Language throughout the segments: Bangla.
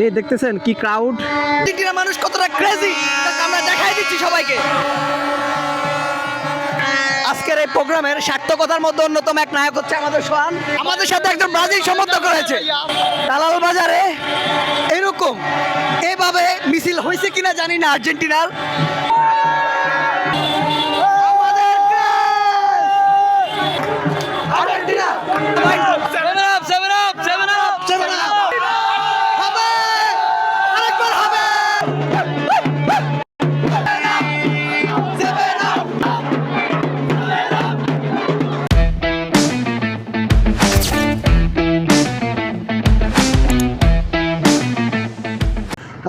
এই দেখতেছেন কি ক্রাউড, মানুষ কতটা ক্রেজি আমরা দেখাই দিচ্ছি সবাইকে। আজকের এই প্রোগ্রামের সার্থকতার মধ্যে অন্যতম এক নায়ক হচ্ছে আমাদের সোহান। আমাদের সাথে একজন ব্রাজিল সমর্থক রয়েছে। দালাল বাজারে এরকম এইভাবে মিছিল হয়েছে কিনা জানি না আর্জেন্টিনার। আর্জেন্টিনা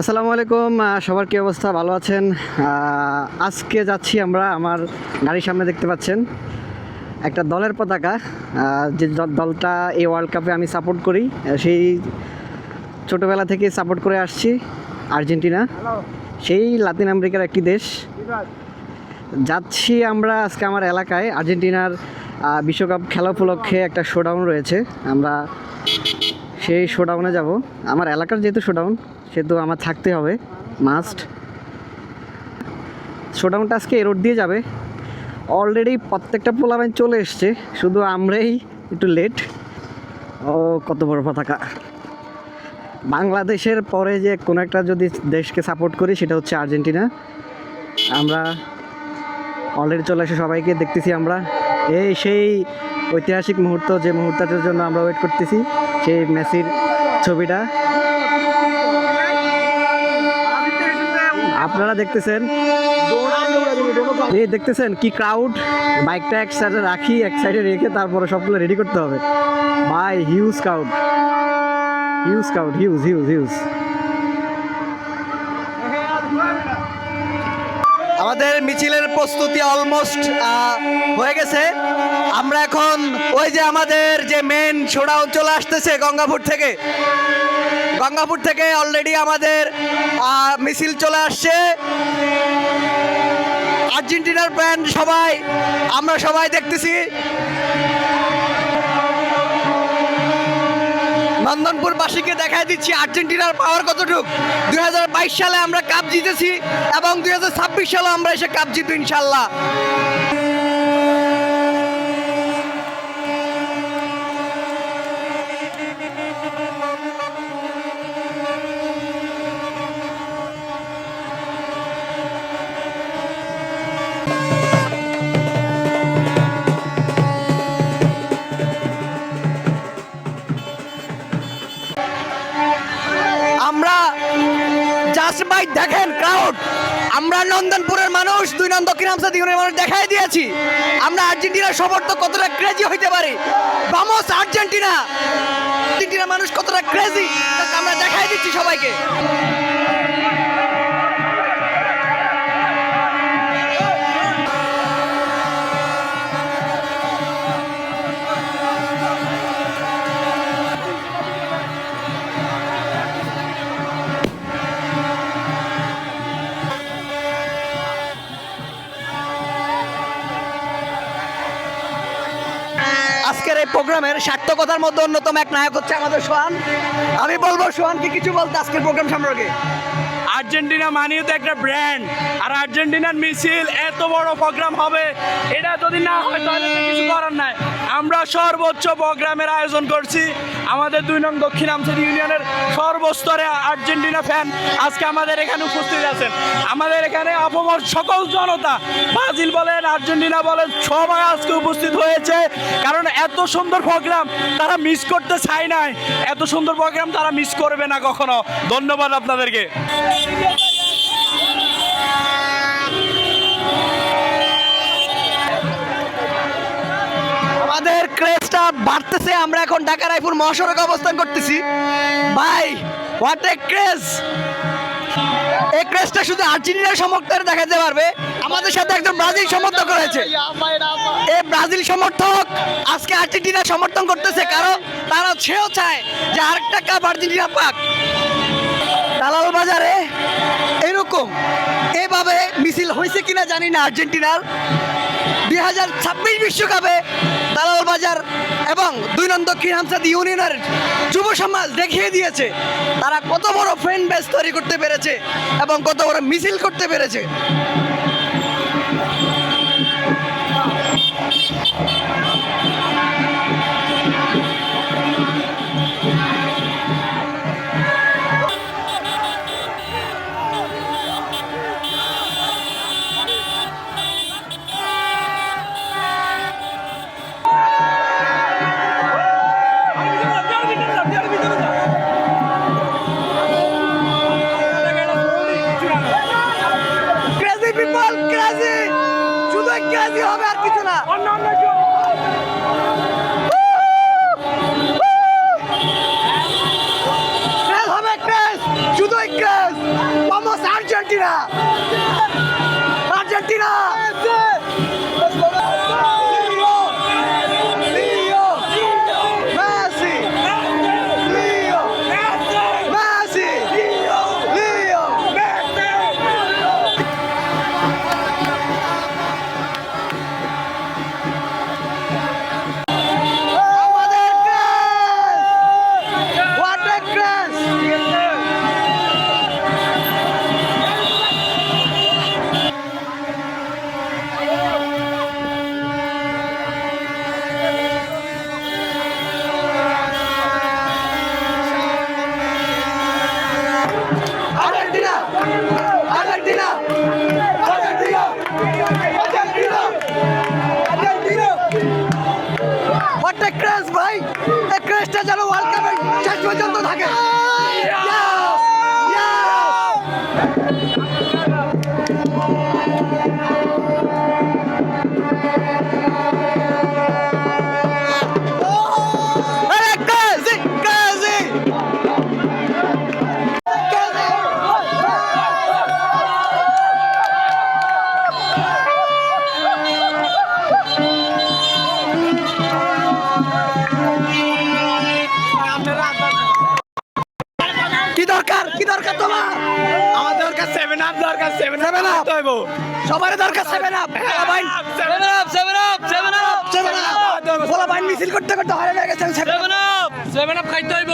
আসসালামু আলাইকুম। সবার কি অবস্থা, ভালো আছেন? আজকে যাচ্ছি আমরা, আমার গাড়ির সামনে দেখতে পাচ্ছেন একটা দলের পতাকা। যে দলটা এই ওয়ার্ল্ড কাপে আমি সাপোর্ট করি, সেই ছোটোবেলা থেকে সাপোর্ট করে আসছি, আর্জেন্টিনা। সেই লাতিন আমেরিকার একটি দেশ। যাচ্ছি আমরা আজকে আমার এলাকায়, আর্জেন্টিনার বিশ্বকাপ খেলা উপলক্ষে একটা শোডাউন রয়েছে। আমরা সেই শোডাউনে যাব। আমার এলাকার যেহেতু শোডাউন, সেহেতু আমার থাকতে হবে, মাস্ট। শোডাউনটা আজকে এই রোড দিয়ে যাবে। অলরেডি প্রত্যেকটা পোলাপাইন চলে এসছে, শুধু আমরাই একটু লেট। ও কত বড় পতাকা! বাংলাদেশের পরে যে কোনো একটা যদি দেশকে সাপোর্ট করি সেটা হচ্ছে আর্জেন্টিনা। আমরা অলরেডি চলে এসে সবাইকে দেখতেছি আমরা। এই সেই ঐতিহাসিক মুহূর্ত, যে মুহূর্তটার জন্য আমরা ওয়েট করতেছি, সেই মেসির ছবিটা আপনারা দেখতেছেন। এই দেখতেছেন কি ক্রাউড। বাইকটা এক সাইডে রাখি, এক সাইডে রেখে তারপরে সবগুলো রেডি করতে হবে। ভাই huge crowd, huge crowd, huge huge huge. আমাদের মিছিলের প্রস্তুতি অলমোস্ট হয়ে গেছে। আমরা এখন ওই যে আমাদের যে মেন শোডাউন চলে আসতেছে গঙ্গাপুর থেকে অলরেডি আমাদের মিছিল চলে আসছে। আর্জেন্টিনার ফ্যান সবাই, আমরা সবাই দেখতেছি। নন্দনপুরবাসীকে দেখাই দিচ্ছি আর্জেন্টিনার পাওয়ার কতটুকু। 2022 সালে আমরা কাপ জিতেছি এবং 2026 সালে আমরা এসে কাপ জিতবো ইনশাল্লাহ। আমরা জাস্ট ভাই দেখেন ক্রাউড। আমরা নন্দনপুরের মানুষ, 2 নং দক্ষিণ হামসা দ্বিগুণের মানুষ দেখাই দিয়েছি আমরা আর্জেন্টিনার সমর্থক কতটা ক্রেজি হইতে পারি। Vamos Argentina! আর্জেন্টিনার মানুষ কতটা ক্রেজি আমরা দেখাই দিচ্ছি সবাইকে। আজকের এই প্রোগ্রামের সার্থকতার মধ্যে অন্যতম এক নায়ক হচ্ছে আমাদের সোহান। আমি বলবো সোহানকে কিছু বলতে আজকের প্রোগ্রাম সম্পর্কে। আর্জেন্টিনা মানেই তো একটা ব্র্যান্ড, আর আর্জেন্টিনার মিছিল এত বড় প্রোগ্রাম হবে, এটা যদি না হয় তাহলে তো কিছু করার নাই। আমরা সর্বোচ্চ প্রোগ্রামের আয়োজন করছি। আমাদের 2 নং দক্ষিণ আমসার ইউনিয়নের সর্বস্তরে আর্জেন্টিনা ফ্যান আজকে আমাদের এখানে উপস্থিত আছেন। আমাদের এখানে অপমর সকল জনতা, ব্রাজিল বলেন, আর্জেন্টিনা বলেন, সবাই আজকে উপস্থিত হয়েছে। কারণ এত সুন্দর প্রোগ্রাম তারা মিস করতে চায় নাই। এত সুন্দর প্রোগ্রাম তারা মিস করবে না কখনো। ধন্যবাদ আপনাদেরকে। আমাদের ক্রেজটা বাড়তেছে। আমরা এখন ঢাকা রায়পুর মহাসড়কে অবস্থান করতেছি। ভাই হোয়াট এ ক্রেজ! এই ক্রেজটা শুধু আর্জেন্টিনার সমর্থক দেখাতে পারবে। আমাদের সাথে একজন ব্রাজিল সমর্থক রয়েছে। এই ব্রাজিল সমর্থক আজকে আর্জেন্টিনার সমর্থন করতেছে, কারণ সেও চায় যে আরেকটা কাপ আর্জেন্টিনা পাক। দালাল বাজারে এরকম এরকম এভাবে মিছিল হয়েছে কিনা জানি না আর্জেন্টিনার 2026 বিশ্বকাপে দালাল বাজার এবং 2 নং দক্ষিণ হামসাদ ইউনিয়নের যুব সমাজ দেখিয়ে দিয়েছে তারা কত বড় ফ্যান বেস তৈরি করতে পেরেছে এবং কত বড় মিছিল করতে পেরেছে। ক্রেজি পিপল, ক্রেজি, শুধু ক্রেজি হবে আর কিছু না। ক্রেজ হবে, ক্রেজ, শুধুই craze. Vamos Argentina, Argentina. Messi, Leo, Messi, Leo. আমাদের craze, what a craze. Argentina, Argentina, Argentina, Argentina, Argentina. What a craze ভাই, এই ক্রেজটা যেন ওয়ার্ল্ড কাপের শেষ পর্যন্ত থাকে। Yes! Yes! আরে crazy, crazy! কি দরকার, কি দরকার তোমার? আমার দরকার 7 আপ, দরকার 7 7 up। তো হইব। সবার দরকার 7 আপ। ভাই 7 আপ, 7 আপ, 7 আপ, 7 আপ। বলা ভাই মিছিল করতে করতে হারিয়ে গেছে 7 আপ। 7 আপ খাইতে হইব।